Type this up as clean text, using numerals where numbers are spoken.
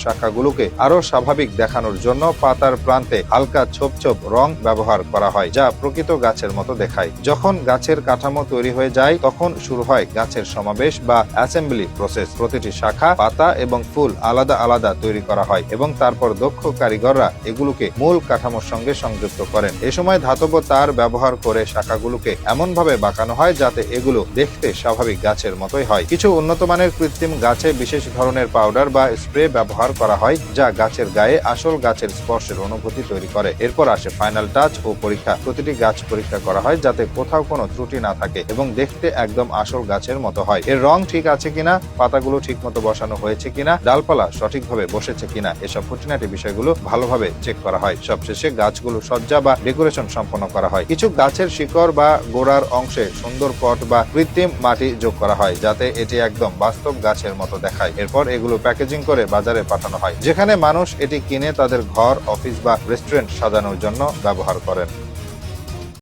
শাখাগুলোকে আরো স্বাভাবিক দেখানোর জন্য পাতার প্রান্তে হালকা ছোপ ছোপ রং ব্যবহার করা হয়, যা প্রকৃত গাছের মতো দেখায়। যখন গাছের কাঠামো তৈরি হয়ে যায় তখন শুরু হয় গাছের সমাবেশ বা অ্যাসেম্বলি প্রসেস। প্রতিটি শাখা, পাতা এবং ফুল আলাদা আলাদা তৈরি করা হয় এবং তারপর দক্ষ কারিগররা এগুলোকে মূল কাঠামোর সঙ্গে সংযুক্ত করেন। এ সময় ধাতব তার ব্যবহার করে শাখাগুলোকে এমনভাবে বাঁকানো হয় যাতে এগুলো দেখতে স্বাভাবিক গাছের মতোই হয়। কিছু উন্নত মানের কৃত্রিম গাছে বিশেষ ধরনের পাউডার বা স্প্রে ব্যবহার করা হয়, যা গাছের গায়ে আসল গাছের স্পর্শের অনুভূতি তৈরি করে। এরপর আসে ফাইনাল টাচ ও পরীক্ষা। প্রতিটি গাছ পরীক্ষা করা হয় যাতে কোথাও কোনো ত্রুটি না থাকে এবং দেখতে একদম আসল গাছের মতো হয়। এর রং ঠিক আছে কিনা, পাতাগুলো ঠিক মতো বসানো হয়েছে কিনা, ডালপালা সঠিকভাবে বসেছে কিনা, এসব খুঁটিনাটি বিষয়গুলো ভালোভাবে চেক করা হয়। সবশেষে গাছগুলো সজ্জা বা ডেকোরেশন সম্পন্ন করা হয়। কিছু গাছের শিকড় বা গোড়ার অংশে সুন্দর পট বা কৃত্রিম মাটি যোগ করা হয় যাতে এটি একদম বাস্তব গাছের মতো দেখায়। এরপর এগুলো প্যাকেজিং করে বাজারে পাঠানো হয়, যেখানে মানুষ এটি কিনে তাদের ঘর, অফিস বা রেস্টুরেন্ট সাজানোর জন্য ব্যবহার করেন।